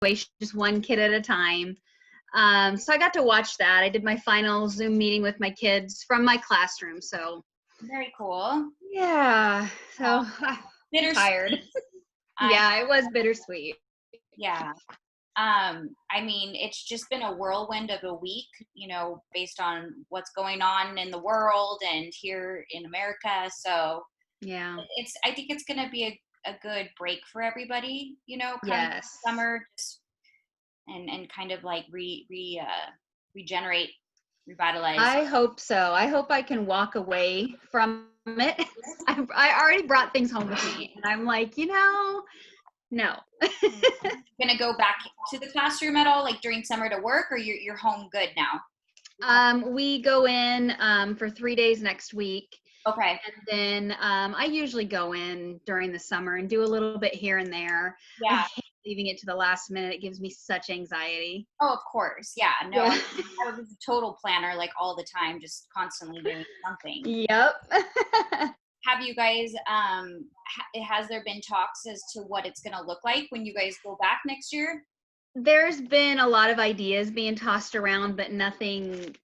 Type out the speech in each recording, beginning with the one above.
just one kid at a time. So I got to watch that. I did my final Zoom meeting with my kids from my classroom. So very cool. Yeah. So I'm tired. Yeah, it was bittersweet. Yeah. I mean, it's just been a whirlwind of a week, you know, based on what's going on in the world and here in America. So yeah, I think it's going to be a good break for everybody, you know, come yes. summer, just, and kind of like regenerate, revitalize. I hope so. I hope I can walk away from it. I already brought things home with me, and I'm like, no. Gonna go back to the classroom at all, like during summer to work, or you're home good now? We go in for 3 days next week. Okay. And then I usually go in during the summer and do a little bit here and there. Yeah. I hate leaving it to the last minute. It gives me such anxiety. Oh, of course. Yeah. No, Yeah. I was a total planner, like all the time, just constantly doing something. Yep. Have you guys, has there been talks as to what it's going to look like when you guys go back next year? There's been a lot of ideas being tossed around, but nothing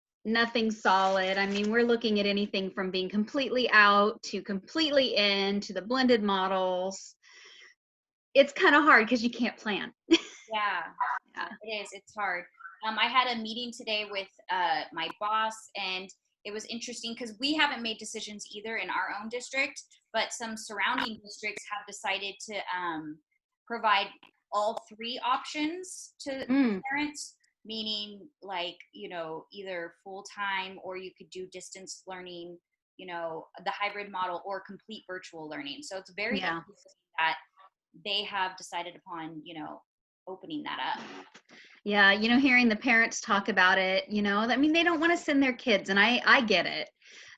solid. I mean, we're looking at anything from being completely out to completely in to the blended models. It's kind of hard because you can't plan. Yeah, it is. It's hard. I had a meeting today with my boss, and it was interesting because we haven't made decisions either in our own district, but some surrounding districts have decided to provide all three options to parents, meaning like, you know, either full-time, or you could do distance learning, you know, the hybrid model, or complete virtual learning. So it's very interesting that they have decided upon, you know, opening that up. Yeah, hearing the parents talk about it, I mean, they don't want to send their kids, and I get it.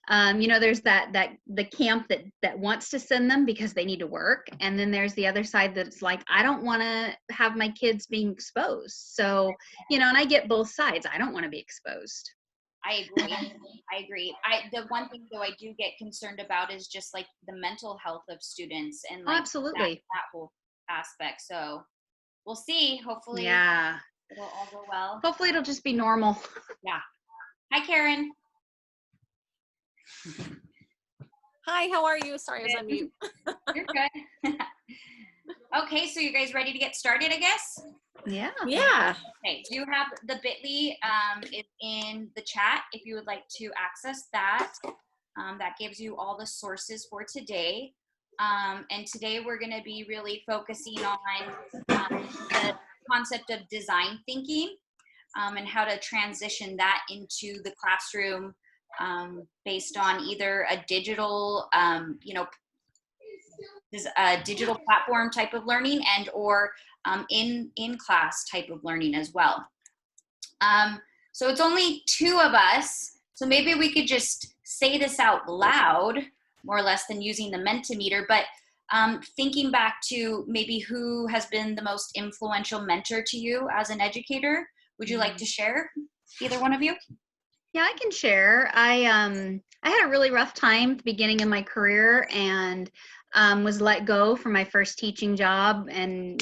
There's the camp that wants to send them because they need to work, and then there's the other side that's like, I don't want to have my kids being exposed. So, and I get both sides. I don't want to be exposed. I agree. The one thing though I do get concerned about is just like the mental health of students, and like absolutely that whole aspect. So we'll see. Hopefully, it'll all go well. Hopefully it'll just be normal. Yeah. Hi, Karen. Hi, how are you? Sorry, I was on mute. You're good. Okay, so you guys ready to get started, I guess? Yeah. Okay, do you have the bit.ly is in the chat if you would like to access that. That gives you all the sources for today. And today we're going to be really focusing on the concept of design thinking and how to transition that into the classroom based on either a digital, a digital platform type of learning, and or in class type of learning as well. So it's only two of us, so maybe we could just say this out loud, more or less, than using the Mentimeter, but thinking back to maybe who has been the most influential mentor to you as an educator. Would you like to share, either one of you? Yeah, I can share. I had a really rough time at the beginning of my career, and was let go from my first teaching job, and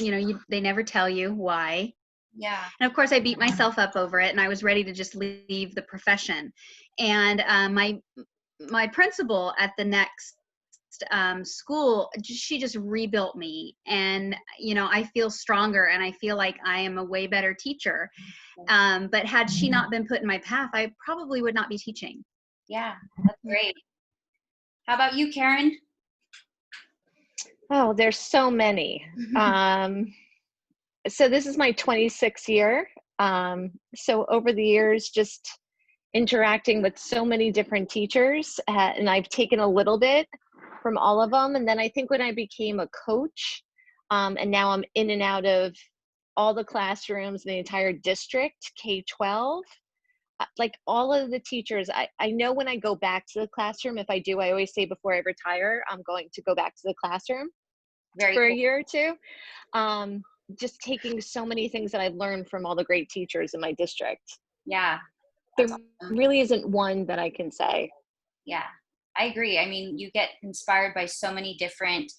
they never tell you why. Yeah. And of course I beat myself up over it, and I was ready to just leave the profession. And my principal at the next school, she just rebuilt me, and I feel stronger, and I feel like I am a way better teacher. But had she not been put in my path, I probably would not be teaching. Yeah, that's great. How about you, Karen? Oh, there's so many. So this is my 26th year. So over the years, just interacting with so many different teachers, and I've taken a little bit from all of them. And then I think when I became a coach, and now I'm in and out of all the classrooms in the entire district, K-12, like all of the teachers, I know when I go back to the classroom, if I do, I always say before I retire, I'm going to go back to the classroom for a year or two. Just taking so many things that I've learned from all the great teachers in my district. Yeah. There really isn't one that I can say. Yeah, I agree. I mean, you get inspired by so many different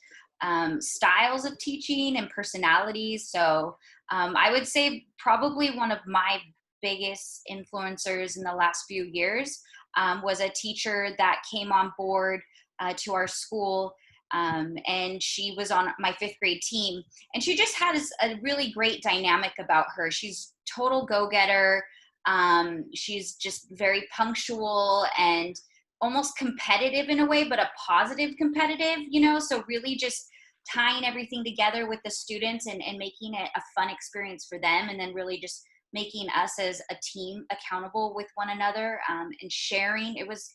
styles of teaching and personalities. So I would say probably one of my biggest influencers in the last few years was a teacher that came on board to our school, and she was on my 5th grade team, and she just had a really great dynamic about her. She's total go-getter. She's just very punctual and almost competitive in a way, but a positive competitive, you know, so really just tying everything together with the students and making it a fun experience for them, and then really just making us as a team accountable with one another, and sharing. It was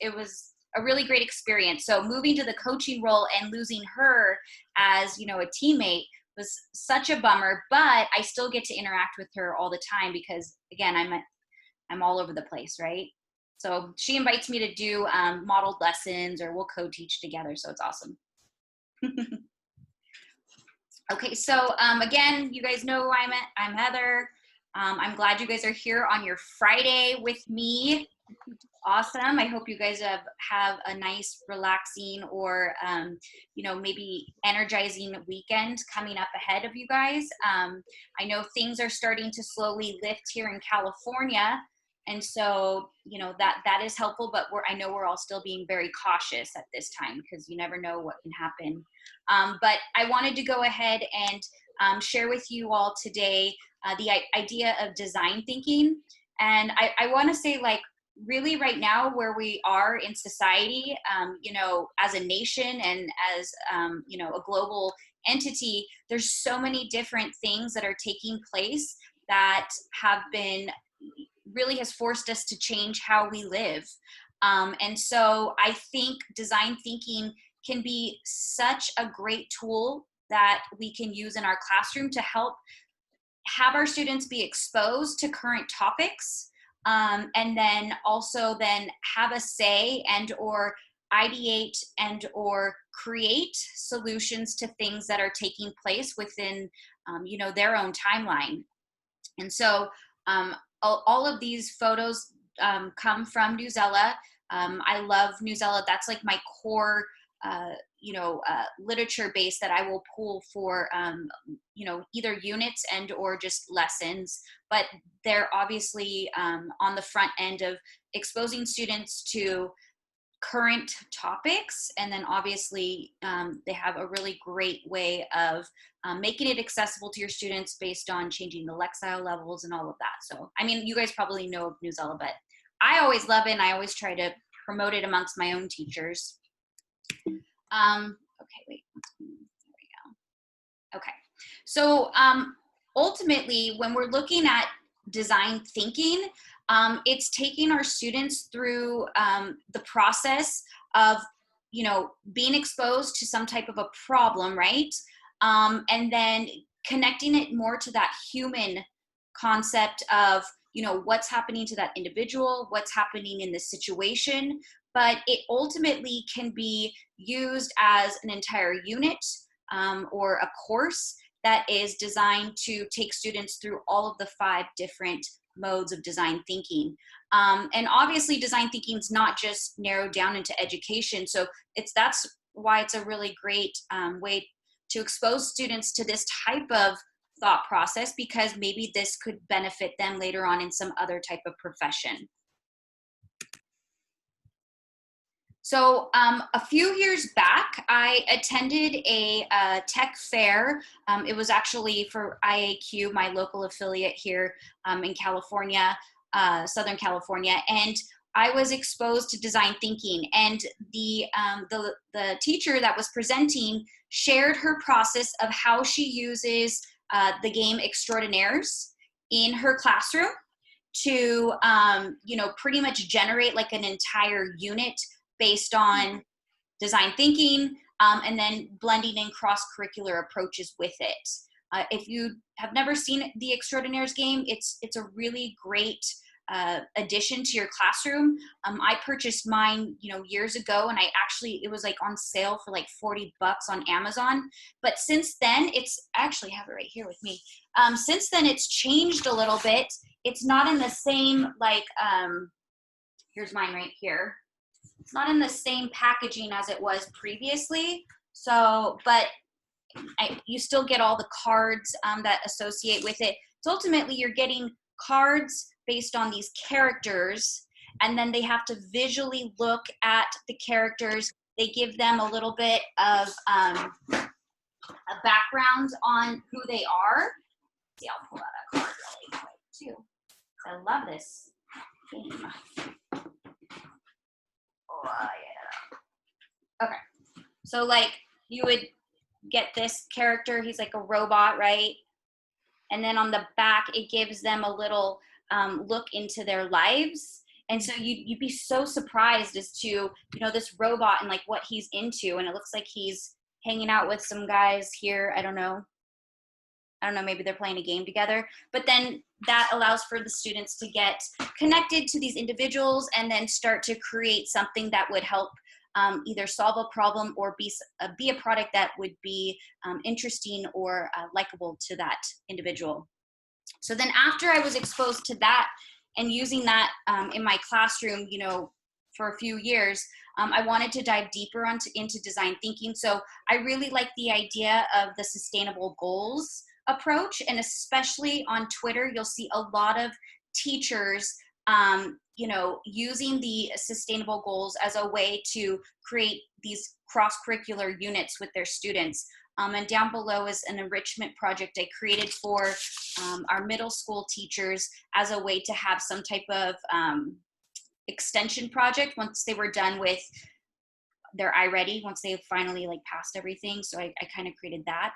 a really great experience. So moving to the coaching role and losing her as, you know, a teammate was such a bummer, but I still get to interact with her all the time because, again, I'm all over the place, right? So she invites me to do modeled lessons, or we'll co-teach together, so it's awesome. Okay, so again, you guys know who I'm Heather. I'm glad you guys are here on your Friday with me. Awesome. I hope you guys have a nice, relaxing, or you know, maybe energizing weekend coming up ahead of you guys. I know things are starting to slowly lift here in California, and so, you know, that is helpful, but I know we're all still being very cautious at this time because you never know what can happen. But I wanted to go ahead and share with you all today the idea of design thinking. And I want to say, like, really right now where we are in society, you know, as a nation and as, you know, a global entity, there's so many different things that are taking place that really has forced us to change how we live. And so I think design thinking can be such a great tool that we can use in our classroom to help have our students be exposed to current topics, and then also then have a say and or ideate and or create solutions to things that are taking place within, you know, their own timeline. And so all of these photos come from Newsela. I love Newsela. That's like my core, you know, literature base that I will pull for, you know, either units and or just lessons. But they're obviously on the front end of exposing students to current topics, and then obviously they have a really great way of making it accessible to your students based on changing the Lexile levels and all of that. So, I mean, you guys probably know of Newsela, but I always love it, and I always try to promote it amongst my own teachers. Okay, wait, there we go. Okay, so ultimately, when we're looking at design thinking, it's taking our students through the process of, you know, being exposed to some type of a problem, right? And then connecting it more to that human concept of, you know, what's happening to that individual, what's happening in this situation, but it ultimately can be used as an entire unit or a course that is designed to take students through all of the 5 different modes of design thinking. And obviously design thinking is not just narrowed down into education. So that's why it's a really great way to expose students to this type of thought process, because maybe this could benefit them later on in some other type of profession. So a few years back, I attended a tech fair. It was actually for IAQ, my local affiliate here in California, Southern California, and I was exposed to design thinking. And the teacher that was presenting shared her process of how she uses the game Extraordinaires in her classroom to, you know, pretty much generate like an entire unit based on design thinking, and then blending in cross-curricular approaches with it. If you have never seen the Extraordinaires game, it's a really great addition to your classroom. I purchased mine, you know, years ago, and it was like on sale for like $40 on Amazon. But since then, I actually have it right here with me. Since then, it's changed a little bit. It's not in the same, like, here's mine right here. It's not in the same packaging as it was previously. So, but you still get all the cards that associate with it. So ultimately you're getting cards based on these characters, and then they have to visually look at the characters. They give them a little bit of a background on who they are. See, I'll pull out a card really quick too. I love this game. Oh, yeah. Okay. So like you would get this character, he's like a robot, right? And then on the back, it gives them a little look into their lives. And so you'd be so surprised as to, you know, this robot and like what he's into. And it looks like he's hanging out with some guys here. I don't know, maybe they're playing a game together. But then that allows for the students to get connected to these individuals and then start to create something that would help either solve a problem or be a product that would be interesting or likable to that individual. So then after I was exposed to that and using that in my classroom, you know, for a few years, I wanted to dive deeper into design thinking. So I really like the idea of the sustainable goals approach, and especially on Twitter, you'll see a lot of teachers you know, using the sustainable goals as a way to create these cross-curricular units with their students. And down below is an enrichment project I created for our middle school teachers as a way to have some type of extension project once they were done with their iReady, once they finally like passed everything. So I kind of created that.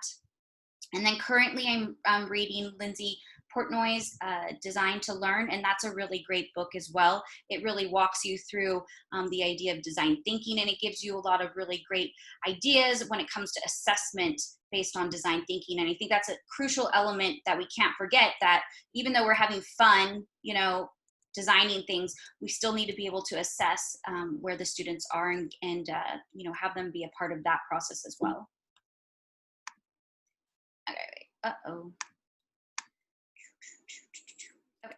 And then currently I'm reading Lindsay Portnoy's Design to Learn, and that's a really great book as well. It really walks you through the idea of design thinking, and it gives you a lot of really great ideas when it comes to assessment based on design thinking. And I think that's a crucial element that we can't forget, that even though we're having fun, you know, designing things, we still need to be able to assess where the students are and you know, have them be a part of that process as well. Okay, wait. Uh-oh. Okay.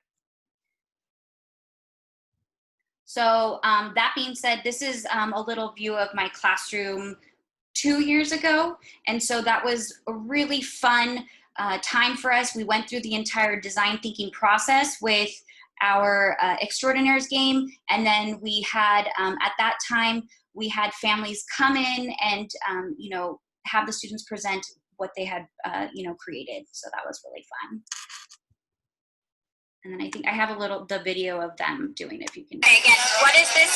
So that being said, this is a little view of my classroom 2 years ago. And so that was a really fun time for us. We went through the entire design thinking process with our extraordinaires game. And then we had, at that time, we had families come in and, you know, have the students present what they had, you know, created. So that was really fun. And then I think I have the video of them doing it, if you can. Okay, again, what is this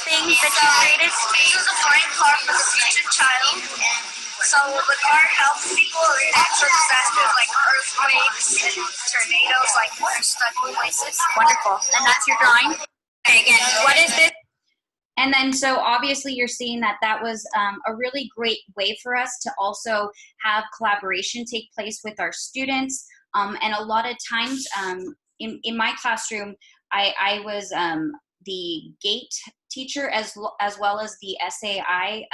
thing that you created? This is a flying car for the future child. So the car helps people in natural disasters like earthquakes and tornadoes, like when they're stuck in places. Wonderful. And that's your drawing? Okay, again, what is this? And then so obviously you're seeing that that was a really great way for us to also have collaboration take place with our students. And a lot of times in my classroom, I was the GATE teacher as well as the SAI,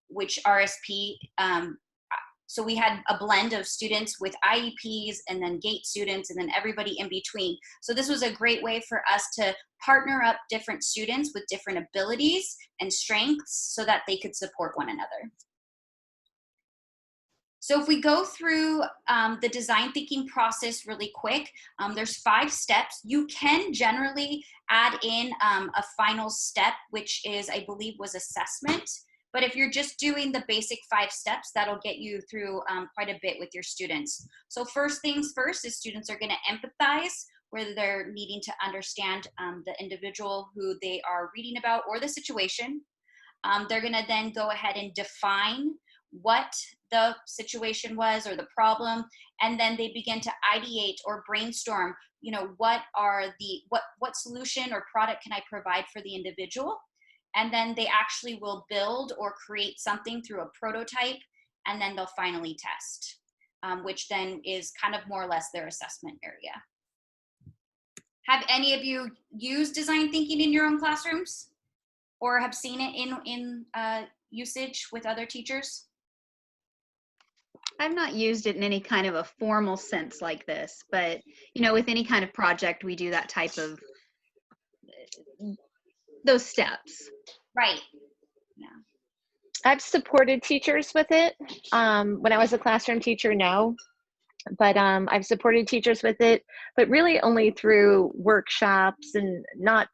which RSP. So we had a blend of students with IEPs and then GATE students and then everybody in between. So this was a great way for us to partner up different students with different abilities and strengths so that they could support one another. So if we go through the design thinking process really quick, there's 5 steps. You can generally add in a final step, which is, I believe, was assessment. But if you're just doing the basic 5 steps, that'll get you through quite a bit with your students. So first things first is students are gonna empathize, whether they're needing to understand the individual who they are reading about or the situation. They're gonna then go ahead and define what the situation was or the problem, and then they begin to ideate or brainstorm, you know, what solution or product can I provide for the individual? And then they actually will build or create something through a prototype, and then they'll finally test, which then is kind of more or less their assessment area. Have any of you used design thinking in your own classrooms or have seen it in usage with other teachers? I've not used it in any kind of a formal sense like this, but you know, with any kind of project, we do that type of those steps. Right. Yeah. I've supported teachers with it. When I was a classroom teacher, no. But I've supported teachers with it, but really only through workshops and not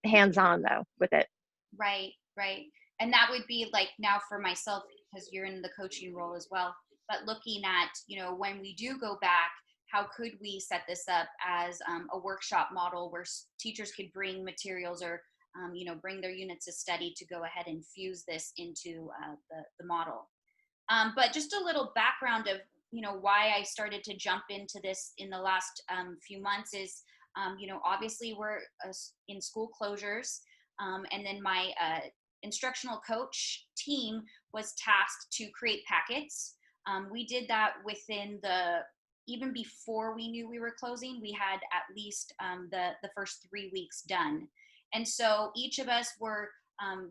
hands-on though with it. Right, right. And that would be like now for myself, because you're in the coaching role as well, but looking at, you know, when we do go back, how could we set this up as a workshop model where teachers could bring materials or, you know, bring their units of study to go ahead and fuse this into the model. But just a little background of, you know, why I started to jump into this in the last few months is, you know, obviously we're in school closures. And then my instructional coach team was tasked to create packets. We did that within even before we knew we were closing, we had at least the first 3 weeks done. And so each of us were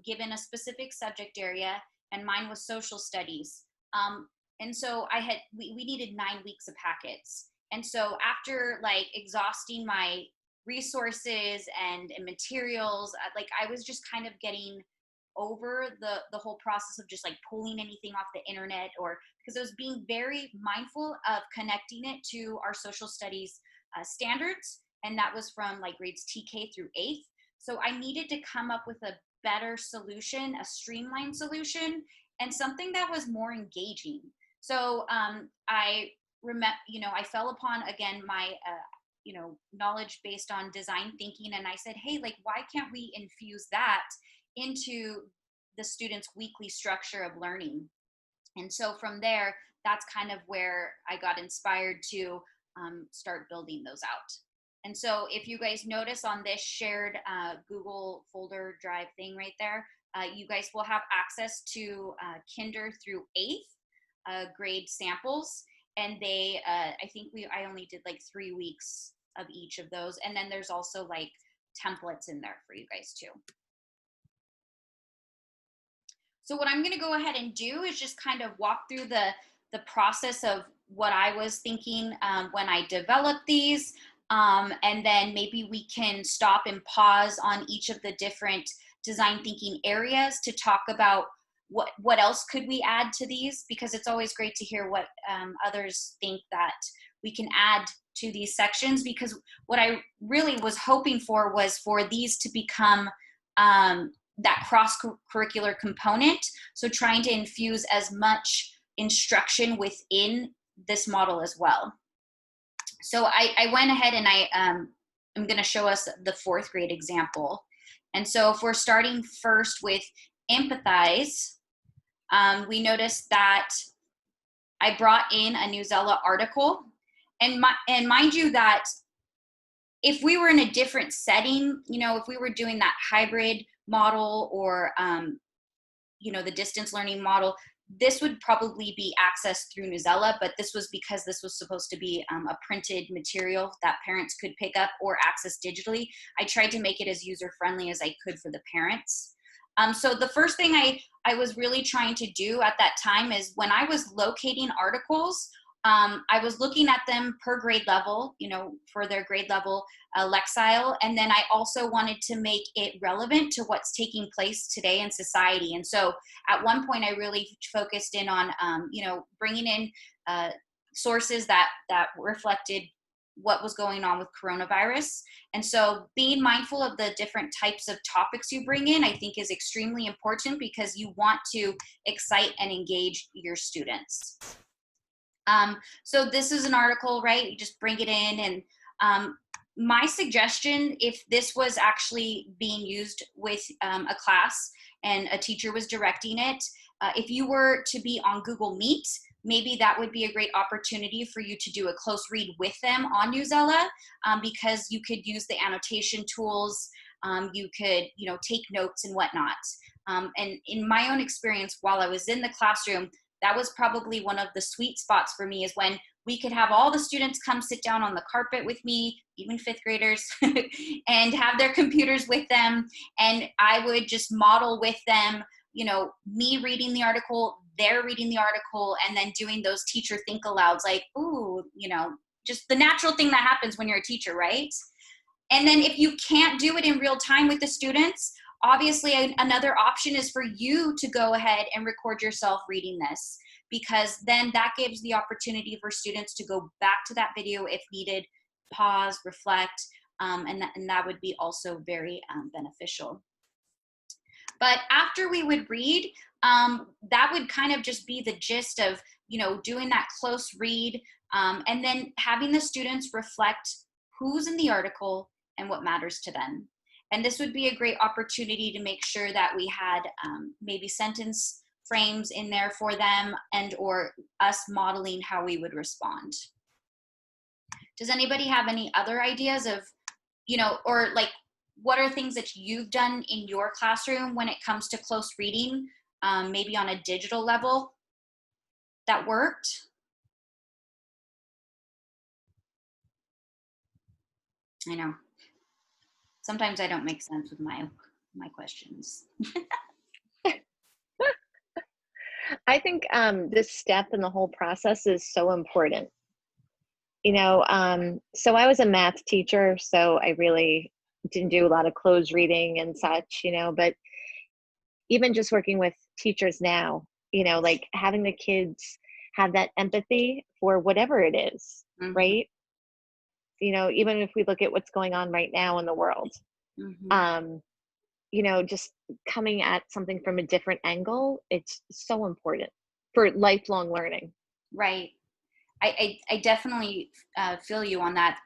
given a specific subject area, and mine was social studies. And so we needed 9 weeks of packets. And so after like exhausting my resources and materials, like I was just kind of getting over the whole process of just like pulling anything off the internet, or because I was being very mindful of connecting it to our social studies standards. And that was from like grades TK through 8th. So I needed to come up with a better solution, a streamlined solution, and something that was more engaging. So I remember, you know, I fell upon again my you know, knowledge based on design thinking, and I said, hey, like, why can't we infuse that into the students' weekly structure of learning? And so from there, that's kind of where I got inspired to start building those out. And so if you guys notice on this shared Google folder drive thing right there, you guys will have access to kinder through 8th grade samples. And they, I think I only did like 3 weeks of each of those. And then there's also like templates in there for you guys too. So what I'm gonna go ahead and do is just kind of walk through the process of what I was thinking when I developed these. And then maybe we can stop and pause on each of the different design thinking areas to talk about what else could we add to these, because it's always great to hear what others think that we can add to these sections, because what I really was hoping for was for these to become that cross-curricular component. So trying to infuse as much instruction within this model as well. So I went ahead and I'm going to show us the 4th grade example. And so if we're starting first with empathize, we noticed that I brought in a Newsella article. And mind you that if we were in a different setting, you know, if we were doing that hybrid model or, you know, the distance learning model, this would probably be accessed through Newsella, but this was because this was supposed to be a printed material that parents could pick up or access digitally. I tried to make it as user-friendly as I could for the parents. So the first thing I was really trying to do at that time is when I was locating articles, I was looking at them per grade level, you know, for their grade level lexile. And then I also wanted to make it relevant to what's taking place today in society. And so at one point I really focused in on, you know, bringing in sources that reflected what was going on with coronavirus. And so being mindful of the different types of topics you bring in, I think is extremely important, because you want to excite and engage your students. So this is an article, right? You just bring it in, and my suggestion, if this was actually being used with a class and a teacher was directing it, if you were to be on Google Meet, maybe that would be a great opportunity for you to do a close read with them on Newsella, because you could use the annotation tools, you could, you know, take notes and whatnot. And in my own experience, while I was in the classroom, that was probably one of the sweet spots for me, is when we could have all the students come sit down on the carpet with me, even 5th graders, and have their computers with them. And I would just model with them, you know, me reading the article, they're reading the article, and then doing those teacher think alouds, like, ooh, you know, just the natural thing that happens when you're a teacher, right? And then if you can't do it in real time with the students, obviously another option is for you to go ahead and record yourself reading this, because then that gives the opportunity for students to go back to that video if needed, pause, reflect, and that would be also very beneficial. But after we would read, that would kind of just be the gist of, you know, doing that close read, and then having the students reflect who's in the article and what matters to them. And this would be a great opportunity to make sure that we had maybe sentence frames in there for them, and or us modeling how we would respond. Does anybody have any other ideas of, you know, or like, what are things that you've done in your classroom when it comes to close reading, maybe on a digital level, that worked? I know. Sometimes I don't make sense with my questions. I think this step in the whole process is so important. You know, so I was a math teacher, so I really didn't do a lot of closed reading and such, you know, but even just working with teachers now, you know, like having the kids have that empathy for whatever it is, Mm-hmm. right? You know, even if we look at what's going on right now in the world, Mm-hmm. you know, just coming at something from a different angle, it's so important for lifelong learning. Right. I definitely feel you on that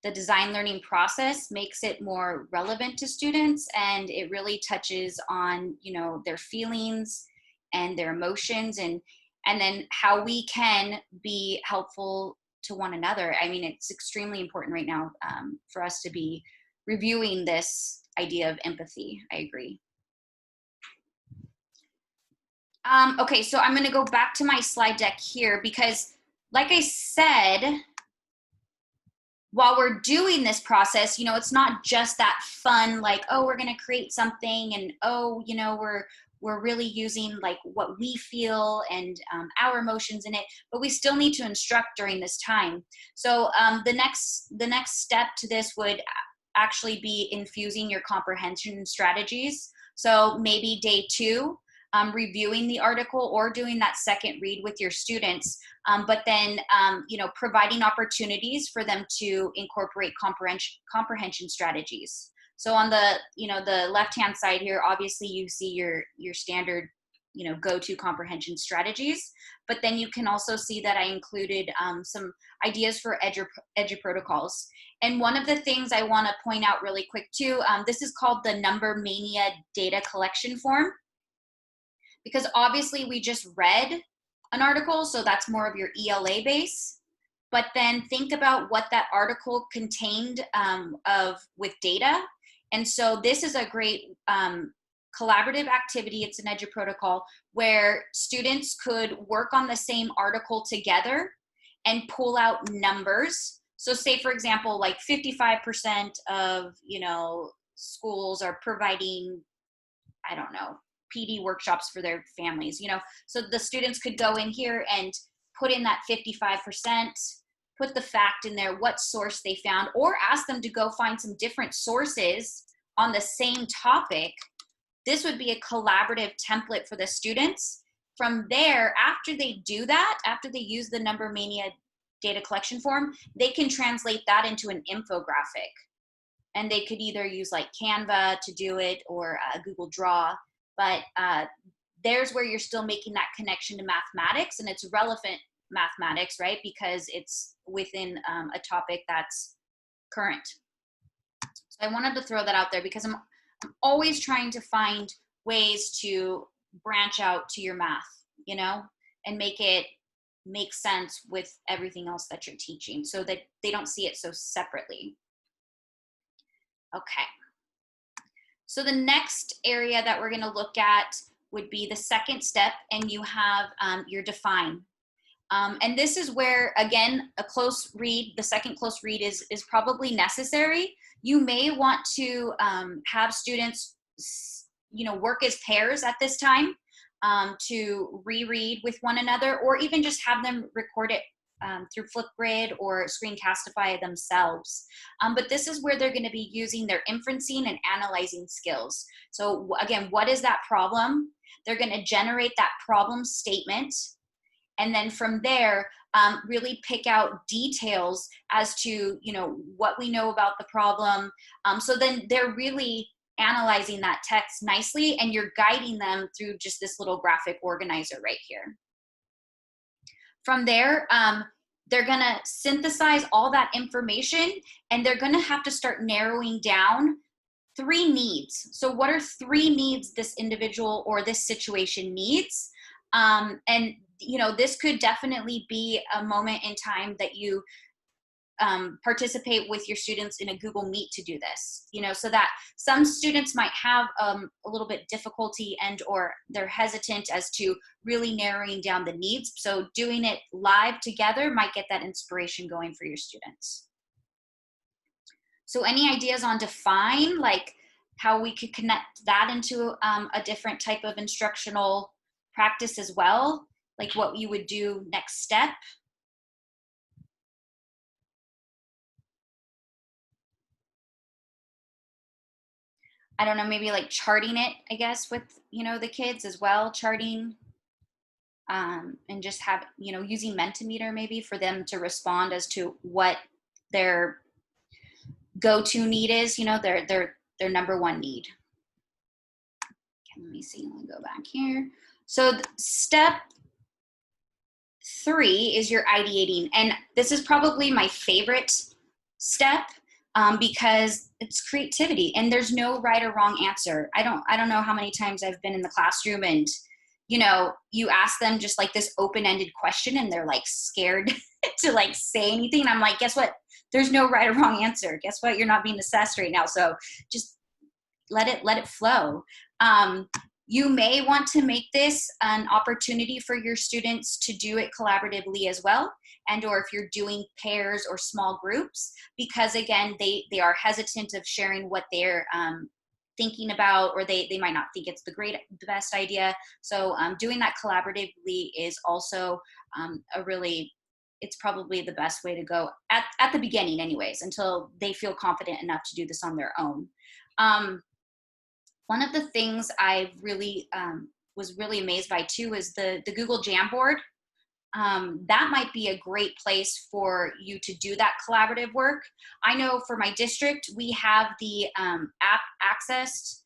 the design learning process makes it more relevant to students, and it really touches on, you know, their feelings and their emotions, and then how we can be helpful to one another. I mean, it's extremely important right now for us to be reviewing this idea of empathy. I agree. Okay, so I'm going to go back to my slide deck here because, like I said, while we're doing this process, you know, it's not just that fun, like, oh, we're going to create something, and oh, you know, we're really using like what we feel and our emotions in it, but we still need to instruct during this time. So the next step to this would actually be infusing your comprehension strategies. So maybe day 2, reviewing the article or doing that second read with your students, but then you know, providing opportunities for them to incorporate comprehension strategies. So on the, you know, the left-hand side here, obviously you see your standard, you know, go-to comprehension strategies, but then you can also see that I included some ideas for EDU protocols. And one of the things I want to point out really quick too, this is called the Number Mania data collection form, because obviously we just read an article, so that's more of your ELA base. But then think about what that article contained with data. And so this is a great collaborative activity. It's an EDU protocol where students could work on the same article together and pull out numbers. So say, for example, like 55% of, you know, schools are providing, I don't know, PD workshops for their families, you know. So the students could go in here and put in that 55%, put the fact in there, what source they found, or ask them to go find some different sources on the same topic. This would be a collaborative template for the students. From there, after they do that, after they use the Number Mania data collection form, they can translate that into an infographic. And they could either use like Canva to do it or Google Draw. But there's where you're still making that connection to mathematics, and it's relevant mathematics, right? Because it's within a topic that's current. So I wanted to throw that out there because I'm always trying to find ways to branch out to your math, you know, and make it make sense with everything else that you're teaching so that they don't see it so separately. Okay. So the next area that we're going to look at would be the second step, and you have your define. And this is where, again, a close read, the second close read is probably necessary. You may want to have students, you know, work as pairs at this time to reread with one another, or even just have them record it through Flipgrid or Screencastify themselves. But this is where they're going to be using their inferencing and analyzing skills. So again, what is that problem? They're going to generate that problem statement. And then from there, really pick out details as to, you know, what we know about the problem. So then they're really analyzing that text nicely, and you're guiding them through just this little graphic organizer right here. From there, they're gonna synthesize all that information, and they're gonna have to start narrowing down 3 needs. So what are 3 needs this individual or this situation needs? And you know, this could definitely be a moment in time that you participate with your students in a Google Meet to do this, you know, so that some students might have a little bit difficulty and or they're hesitant as to really narrowing down the needs. So doing it live together might get that inspiration going for your students. So any ideas on define, like how we could connect that into a different type of instructional practice as well? Like what you would do next step? I don't know, maybe like charting it, I guess, with, you know, the kids as well, charting, and just have, you know, using Mentimeter maybe for them to respond as to what their go-to need is, you know, their number 1 need. Okay, let me see, let me go back here. So step 3 is your ideating, and this is probably my favorite step because it's creativity, and there's no right or wrong answer. I don't know how many times I've been in the classroom and, you know, you ask them just like this open-ended question and they're like scared to like say anything. And I'm like, guess what? There's no right or wrong answer. Guess what? You're not being assessed right now. So just let it flow. You may want to make this an opportunity for your students to do it collaboratively as well, and or if you're doing pairs or small groups, because again, they are hesitant of sharing what they're thinking about, or they might not think it's the best idea. So doing that collaboratively is also it's probably the best way to go at the beginning anyways, until they feel confident enough to do this on their own. One of the things I really was really amazed by too is the Google Jamboard. That might be a great place for you to do that collaborative work. I know for my district, we have the app accessed.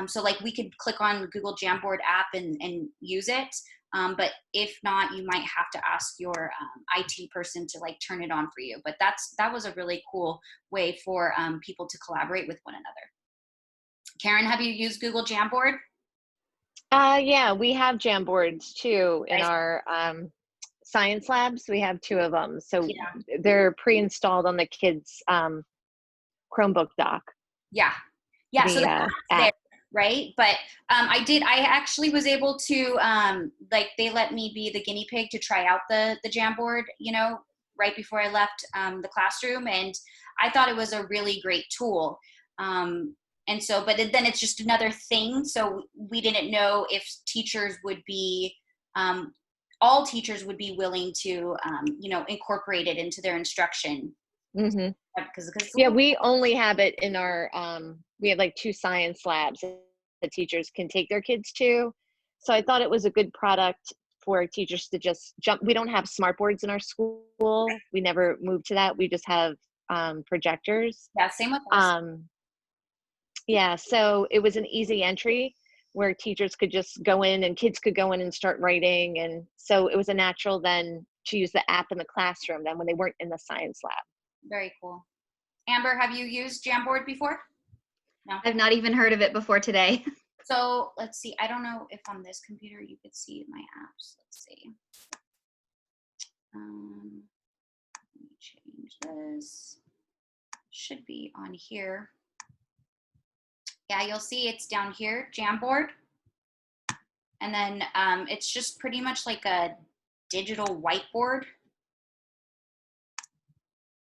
So like we could click on the Google Jamboard app and use it. But if not, you might have to ask your IT person to like turn it on for you. But that was a really cool way for people to collaborate with one another. Karen, have you used Google Jamboard? Yeah, we have Jamboards too in our science labs. We have 2 of them. So yeah, they're pre-installed on the kids' Chromebook dock. Yeah. Yeah, so that's there, right? But I actually was able to, like they let me be the guinea pig to try out the Jamboard, you know, right before I left the classroom. And I thought it was a really great tool. And so, but then it's just another thing. So we didn't know if teachers would be, all teachers would be willing to, you know, incorporate it into their instruction. Mm-hmm. Yeah, we only have it in our, we have like 2 science labs that teachers can take their kids to. So I thought it was a good product for teachers to just jump. We don't have smart boards in our school. We never moved to that. We just have projectors. Yeah, same with us. Yeah, so it was an easy entry where teachers could just go in and kids could go in and start writing. And so it was a natural then to use the app in the classroom then when they weren't in the science lab. Very cool. Amber, have you used Jamboard before? No. I've not even heard of it before today. So let's see. I don't know if on this computer you could see my apps. Let's see. Let me change this. Should be on here. Yeah, you'll see it's down here, Jamboard. And then it's just pretty much like a digital whiteboard.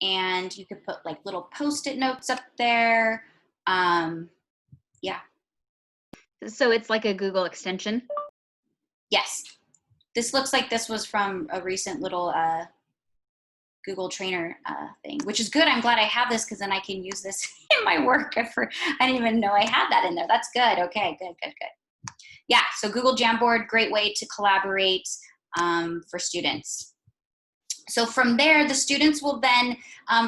And you could put like little Post-it notes up there. Yeah. So it's like a Google extension? Yes. This looks like this was from a recent little Google Trainer thing, which is good. I'm glad I have this because then I can use this in my work. I didn't even know I had that in there. That's good. Okay, good. Yeah, so Google Jamboard, great way to collaborate. for students. So from there, the students will then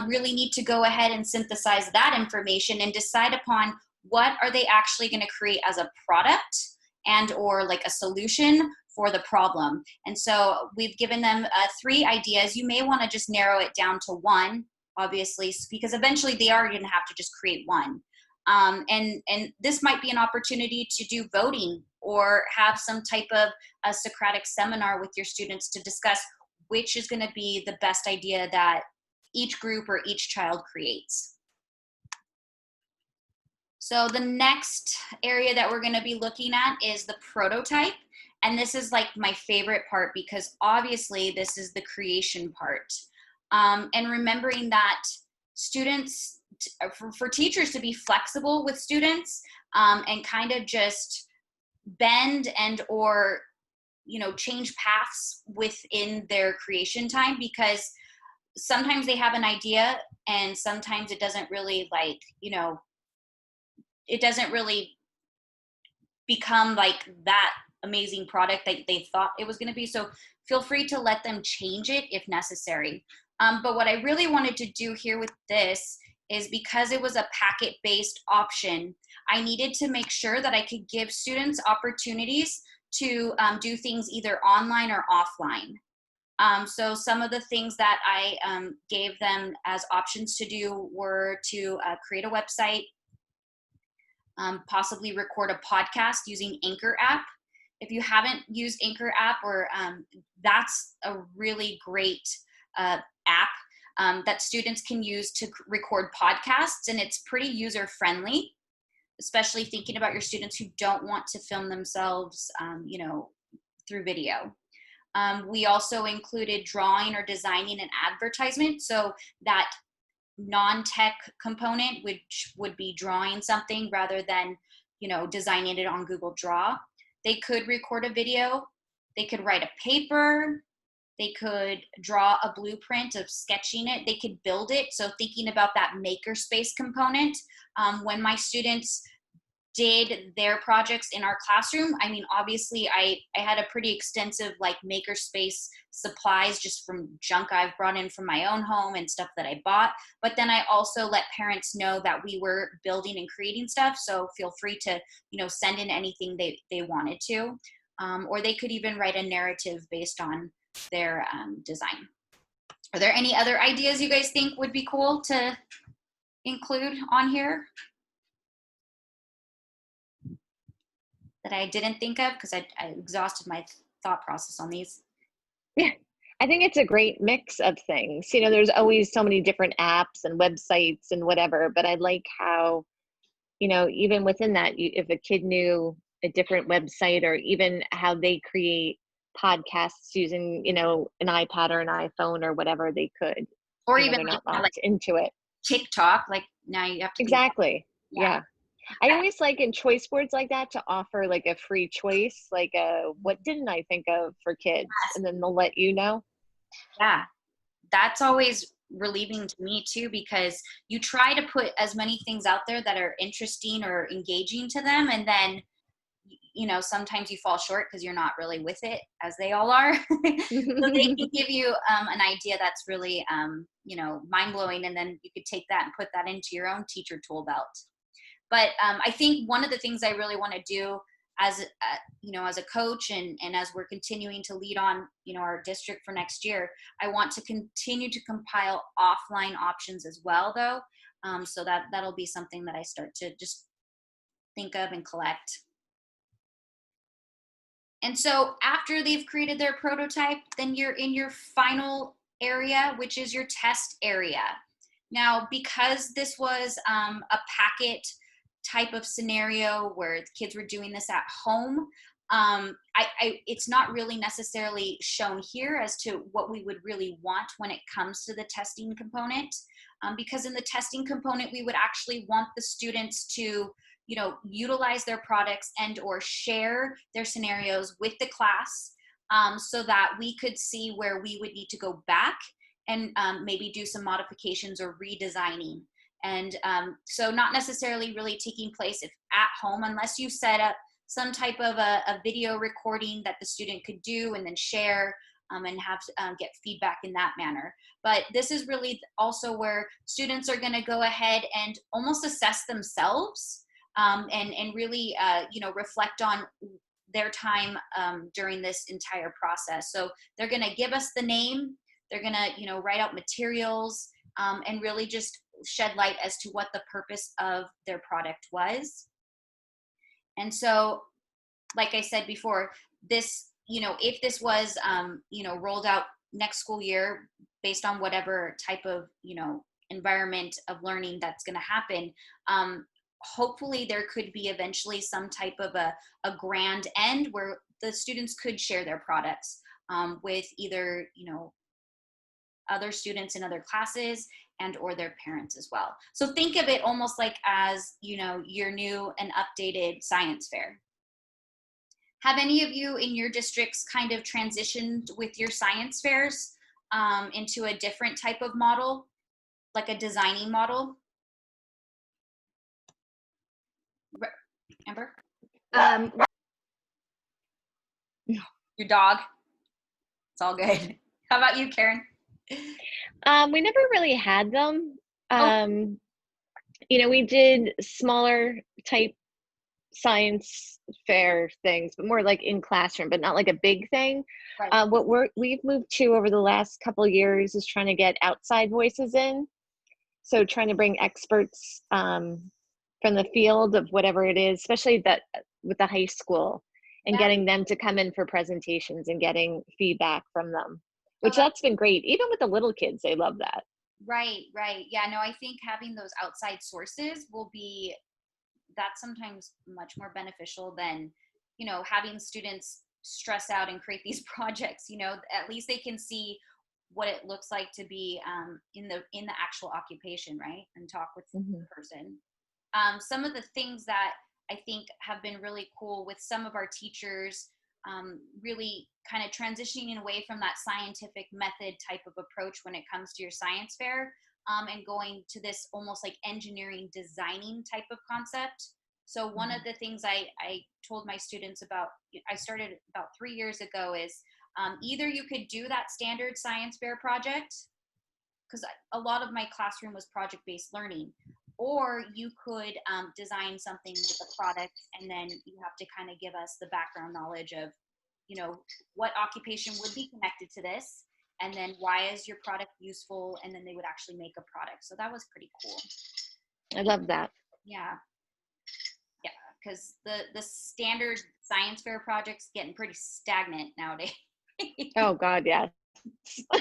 really need to go ahead and synthesize that information and decide upon what are they actually going to create as a product and or like a solution for the problem. And so we've given them 3 ideas. You may want to just narrow it down to 1, obviously, because eventually they are going to have to just create 1. And this might be an opportunity to do voting or have some type of a Socratic seminar with your students to discuss which is going to be the best idea that each group or each child creates. So the next area that we're going to be looking at is the prototype. And this is like my favorite part because obviously this is the creation part. And remembering that students, for teachers to be flexible with students and kind of just bend and or change paths within their creation time, because sometimes they have an idea and sometimes it doesn't really it doesn't really become like that amazing product that they thought it was going to be. So feel free to let them change it if necessary. But what I really wanted to do here with this is because it was a packet-based option, I needed to make sure that I could give students opportunities to do things either online or offline. So some of the things that I gave them as options to do were to create a website, possibly record a podcast using Anchor app. If you haven't used Anchor app, or that's a really great app that students can use to record podcasts, and it's pretty user-friendly, especially thinking about your students who don't want to film themselves, through video. We also included drawing or designing an advertisement, so that non-tech component, which would be drawing something rather than, designing it on Google Draw. They could record a video, they could write a paper, they could draw a blueprint of sketching it, they could build it. So thinking about that makerspace component, when my students did their projects in our classroom, I mean, obviously I had a pretty extensive like makerspace supplies just from junk I've brought in from my own home and stuff that I bought. But then I also let parents know that we were building and creating stuff. So feel free to, send in anything they wanted to, or they could even write a narrative based on their design. Are there any other ideas you guys think would be cool to include on here that I didn't think of because I exhausted my thought process on these? Yeah, I think it's a great mix of things. There's always so many different apps and websites and whatever, but I like how, even within that, if a kid knew a different website or even how they create podcasts using, an iPad or an iPhone or whatever they could. Or even they're not locked into it. TikTok, like now you have to. Exactly. Yeah. I always like in choice words like that to offer like a free choice, like what didn't I think of for kids? And then they'll let you know. Yeah, that's always relieving to me too, because you try to put as many things out there that are interesting or engaging to them. And then, sometimes you fall short because you're not really with it as they all are. So they can give you an idea that's really, mind blowing. And then you could take that and put that into your own teacher tool belt. But I think one of the things I really want to do as a coach and as we're continuing to lead on, our district for next year, I want to continue to compile offline options as well, though. So that'll be something that I start to just think of and collect. And so after they've created their prototype, then you're in your final area, which is your test area. Now, because this was a packet type of scenario where the kids were doing this at home, it's not really necessarily shown here as to what we would really want when it comes to the testing component, because in the testing component we would actually want the students to utilize their products and or share their scenarios with the class, so that we could see where we would need to go back and maybe do some modifications or redesigning. And so not necessarily really taking place if at home, unless you set up some type of a video recording that the student could do and then share, and have get feedback in that manner. But this is really also where students are going to go ahead and almost assess themselves, and really reflect on their time during this entire process. So they're going to give us the name, they're going to write out materials, and really just shed light as to what the purpose of their product was. And so, like I said before, this, if this was, rolled out next school year based on whatever type of, environment of learning that's going to happen, hopefully there could be eventually some type of a grand end where the students could share their products with either, other students in other classes and or their parents as well. So think of it almost like as, your new and updated science fair. Have any of you in your districts kind of transitioned with your science fairs into a different type of model, like a designing model? Amber? Your dog? It's all good. How about you, Karen? We never really had them. We did smaller type science fair things, but more like in classroom, but not like a big thing. Right. What we've moved to over the last couple of years is trying to get outside voices in. So trying to bring experts from the field of whatever it is, especially that with the high school, and getting them to come in for presentations and getting feedback from them, which that's been great. Even with the little kids, they love that. Right. Yeah, no, I think having those outside sources that's sometimes much more beneficial than, having students stress out and create these projects. At least they can see what it looks like to be in the actual occupation, right? And talk with the person. Some of the things that I think have been really cool with some of our teachers, really kind of transitioning away from that scientific method type of approach when it comes to your science fair, and going to this almost like engineering designing type of concept. So one of the things I told my students about, I started about 3 years ago, is either you could do that standard science fair project, because a lot of my classroom was project-based learning, or you could design something with a product, and then you have to kind of give us the background knowledge of, what occupation would be connected to this, and then why is your product useful, and then they would actually make a product. So that was pretty cool. I love that. Yeah, because the standard science fair project's getting pretty stagnant nowadays. Oh God, yes.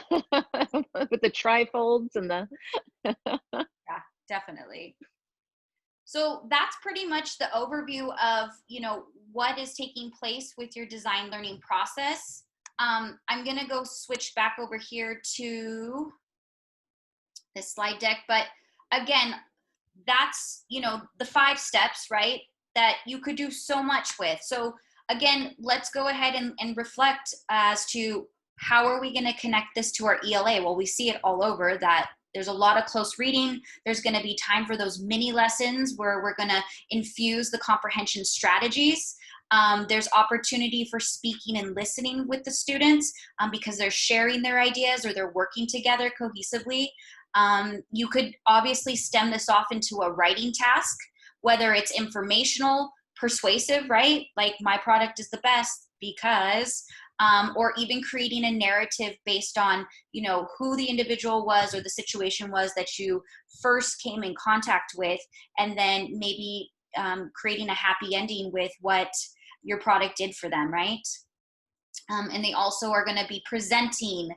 With the trifolds and the yeah, definitely. So that's pretty much the overview of, what is taking place with your design learning process. I'm going to go switch back over here to this slide deck. But again, that's, the 5 steps, right, that you could do so much with. So again, let's go ahead and reflect as to how are we going to connect this to our ELA? Well, we see it all over that there's a lot of close reading. There's going to be time for those mini lessons where we're going to infuse the comprehension strategies. There's opportunity for speaking and listening with the students because they're sharing their ideas or they're working together cohesively. You could obviously stem this off into a writing task, whether it's informational, persuasive, right? Like my product is the best because, or even creating a narrative based on, who the individual was or the situation was that you first came in contact with, and then maybe creating a happy ending with what your product did for them, right? And they also are going to be presenting,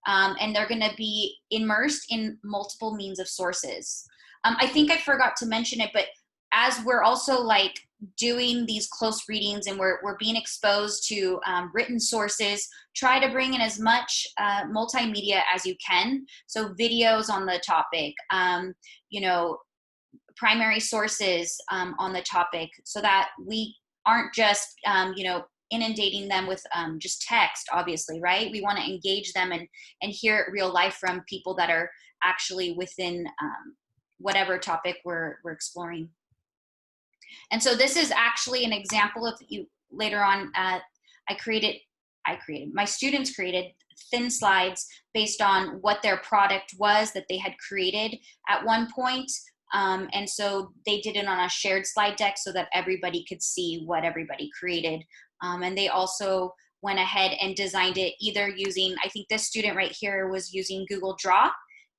and they're going to be immersed in multiple means of sources. I think I forgot to mention it, but as we're also like doing these close readings and we're being exposed to written sources, try to bring in as much multimedia as you can. So videos on the topic, primary sources on the topic, so that we aren't just, inundating them with just text, obviously, right? We want to engage them and hear it real life from people that are actually within whatever topic we're exploring. And so this is actually an example of you later on. My students created thin slides based on what their product was that they had created at one point. And so they did it on a shared slide deck so that everybody could see what everybody created. And they also went ahead and designed it either using, I think this student right here was using Google Draw,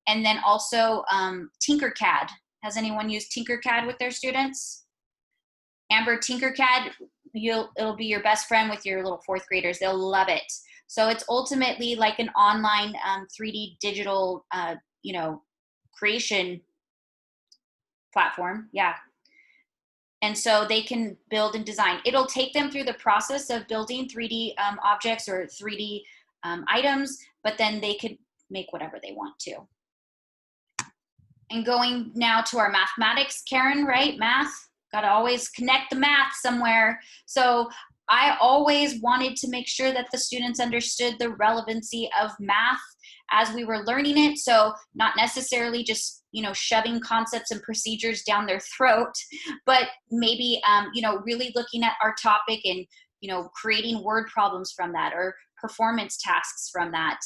and then also Tinkercad. Has anyone used Tinkercad with their students? Amber, Tinkercad, it'll be your best friend with your little fourth graders. They'll love it. So it's ultimately like an online 3D digital, creation platform. Yeah. And so they can build and design. It'll take them through the process of building 3D objects or 3D items, but then they could make whatever they want to. And going now to our mathematics, Karen, right? Math, got to always connect the math somewhere. So I always wanted to make sure that the students understood the relevancy of math as we were learning it. So not necessarily just, shoving concepts and procedures down their throat, but maybe, really looking at our topic and, creating word problems from that or performance tasks from that.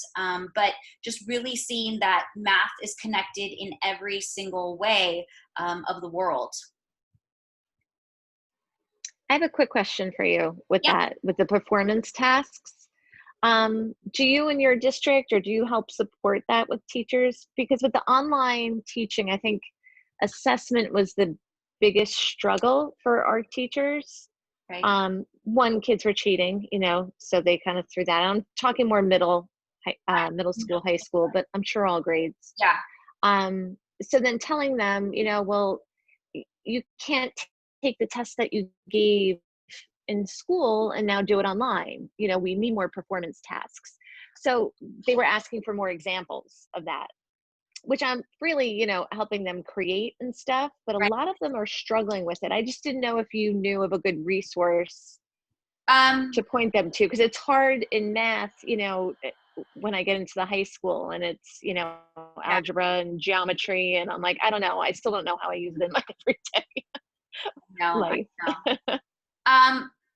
But just really seeing that math is connected in every single way of the world. I have a quick question for you with that, with the performance tasks. Do you in your district, or do you help support that with teachers? Because with the online teaching, I think assessment was the biggest struggle for our teachers. Right. One, kids were cheating, so they kind of threw that. I'm talking more middle school, high school, but I'm sure all grades. Yeah. So then telling them, well, you can't take the test that you gave in school and now do it online. We need more performance tasks. So they were asking for more examples of that, which I'm really, helping them create and stuff, but a lot of them are struggling with it. I just didn't know if you knew of a good resource to point them to, because it's hard in math, when I get into the high school and it's, algebra and geometry, and I'm like, I don't know. I still don't know how I use it in my everyday life.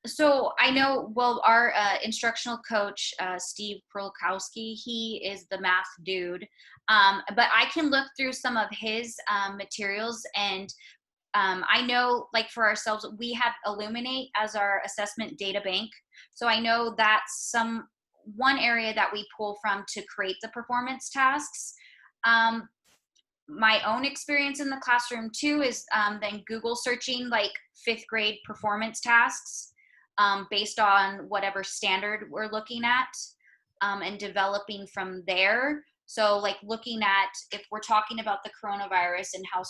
So I know, our instructional coach, Steve Prolkowski, he is the math dude. But I can look through some of his materials, and I know, like, for ourselves, we have Illuminate as our assessment data bank. So I know that's one area that we pull from to create the performance tasks. My own experience in the classroom too is then Google searching like 5th grade performance tasks based on whatever standard we're looking at, and developing from there. So like looking at, if we're talking about the coronavirus and how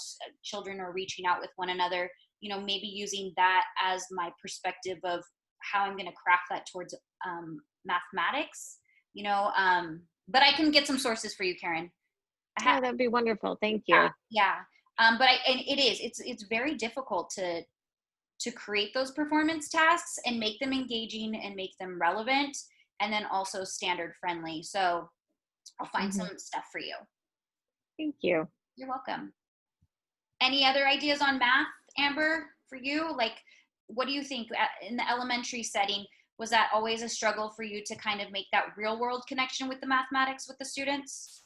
children are reaching out with one another, maybe using that as my perspective of how I'm going to craft that towards mathematics, but I can get some sources for you, Karen. Oh, that'd be wonderful. Thank you. Yeah. But it's very difficult to create those performance tasks and make them engaging and make them relevant, and then also standard friendly. So I'll find some stuff for you. Thank you. You're welcome. Any other ideas on math, Amber, for you? Like, what do you think in the elementary setting? Was that always a struggle for you to kind of make that real world connection with the mathematics with the students?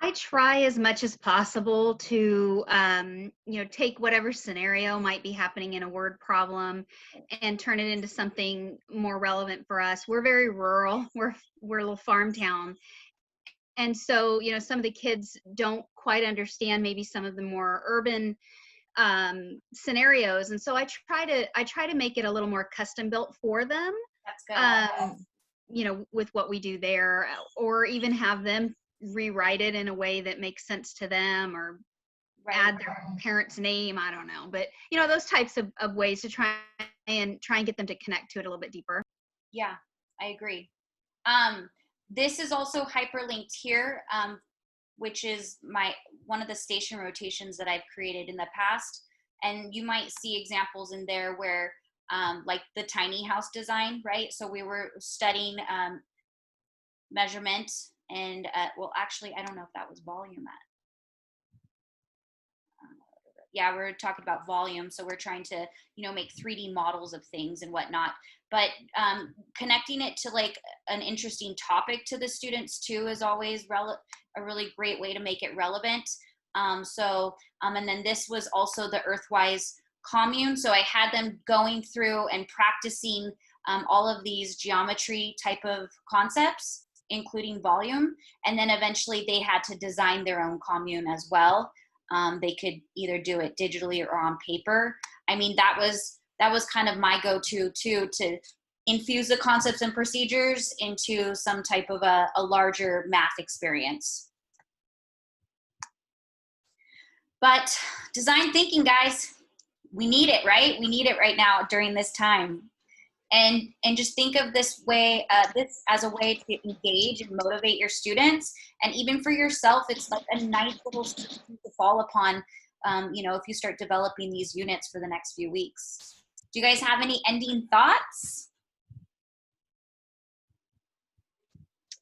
I try as much as possible to, take whatever scenario might be happening in a word problem and turn it into something more relevant for us. We're very rural. We're a little farm town. And so, some of the kids don't quite understand maybe some of the more urban scenarios. And so I try to make it a little more custom built for them. That's good. With what we do there, or even have them rewrite it in a way that makes sense to them, or add their parent's name. I don't know, but those types of ways to try and get them to connect to it a little bit deeper. Yeah, I agree. This is also hyperlinked here, which is one of the station rotations that I've created in the past. And you might see examples in there where like the tiny house design, right? So we were studying measurement and actually, I don't know if that was volume yeah, we're talking about volume. So we're trying to, make 3D models of things and whatnot. But connecting it to like an interesting topic to the students too is always a really great way to make it relevant. And then this was also the Earthwise commune. So I had them going through and practicing all of these geometry type of concepts, including volume. And then eventually they had to design their own commune as well. They could either do it digitally or on paper. I mean, that was kind of my go-to too, to infuse the concepts and procedures into some type of a larger math experience. But design thinking, guys, we need it, right? We need it right now during this time. And just think of this as a way to engage and motivate your students. And even for yourself, it's like a nice little system to fall upon, if you start developing these units for the next few weeks. Do you guys have any ending thoughts?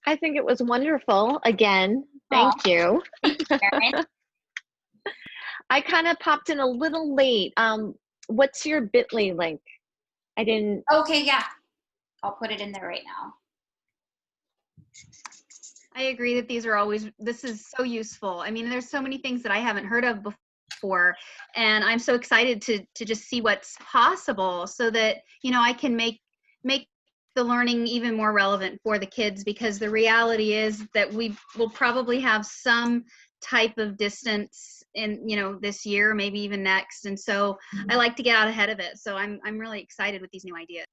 I think it was wonderful. Again, thank you. Thank you, Karen. I kind of popped in a little late. What's your bit.ly link? I didn't. Okay, yeah. I'll put it in there right now. I agree that this is so useful. I mean, there's so many things that I haven't heard of before, and I'm so excited to just see what's possible so that, I can make the learning even more relevant for the kids, because the reality is that we will probably have some type of distance in, this year, maybe even next. And so I like to get out ahead of it. So I'm really excited with these new ideas.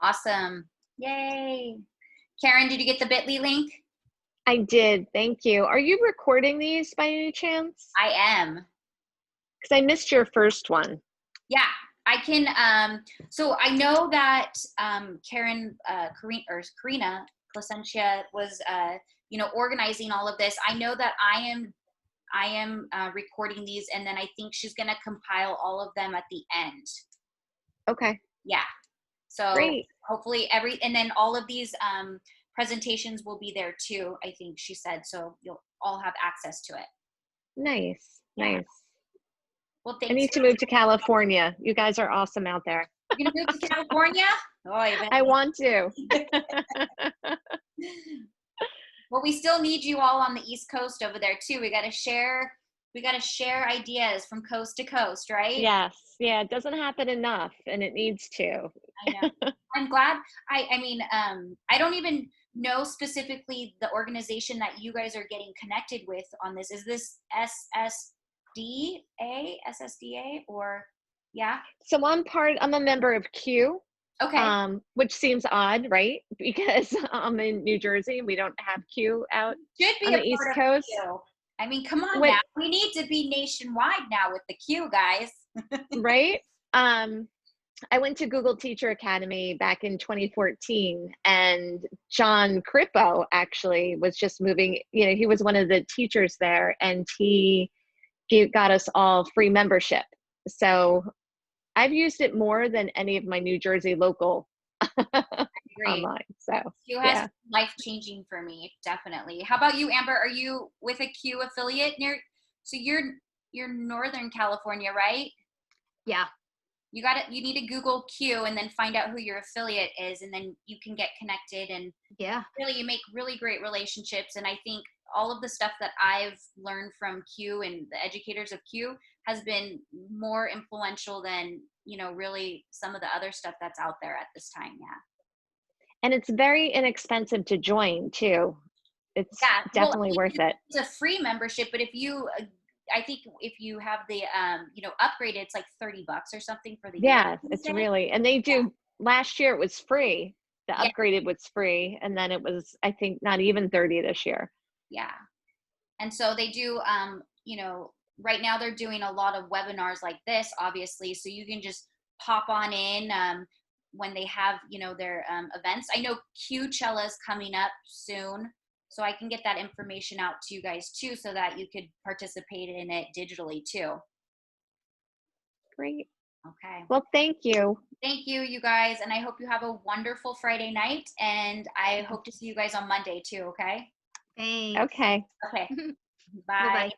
Awesome. Yay. Karen, did you get the bit.ly link? I did. Thank you. Are you recording these by any chance? I am. Because I missed your first one. Yeah, I can. So I know that Karina Placentia was, organizing all of this. I know that I am recording these, and then I think she's going to compile all of them at the end. Okay. Yeah. So great. Hopefully and then all of these presentations will be there too, I think she said. So you'll all have access to it. Nice. Yeah. Nice. Well, thanks. I need to move to California. You guys are awesome out there. You're going to move to California? Oh, I want to. Well, we still need you all on the East Coast over there too. We got to share ideas from coast to coast, right? Yes. Yeah, it doesn't happen enough, and it needs to. I know. I'm glad. I don't even know specifically the organization that you guys are getting connected with on this. Is this SSDA, or yeah? So I'm a member of Q. Okay. Which seems odd, right? Because I'm in New Jersey and we don't have Q out Should be on the East Coast. Q. I mean, come on now. We need to be nationwide now with the Q, guys. Right? I went to Google Teacher Academy back in 2014, and John Crippo actually was just moving, he was one of the teachers there, and he got us all free membership. So I've used it more than any of my New Jersey local online. So Q has life-changing for me, definitely. How about you, Amber? Are you with a Q affiliate near? So you're Northern California, right? Yeah. You need to Google Q and then find out who your affiliate is, and then you can get connected, and really you make really great relationships. And I think all of the stuff that I've learned from Q and the educators of Q has been more influential than, really some of the other stuff that's out there at this time. Yeah. And it's very inexpensive to join too. It's definitely worth it. It's a free membership, but I think if you have the, upgraded, it's like $30 or something for the year. Yeah, it's really, and they do, last year it was free. The upgraded was free. And then it was, I think, not even 30 this year. Yeah. And so they do, right now they're doing a lot of webinars like this, obviously. So you can just pop on in when they have, their events. I know Qcella is coming up soon, so I can get that information out to you guys too, so that you could participate in it digitally too. Great. Okay. Well, thank you. Thank you, you guys. And I hope you have a wonderful Friday night. And I hope to see you guys on Monday too, okay? Thanks. Okay. Okay. Bye. Bye.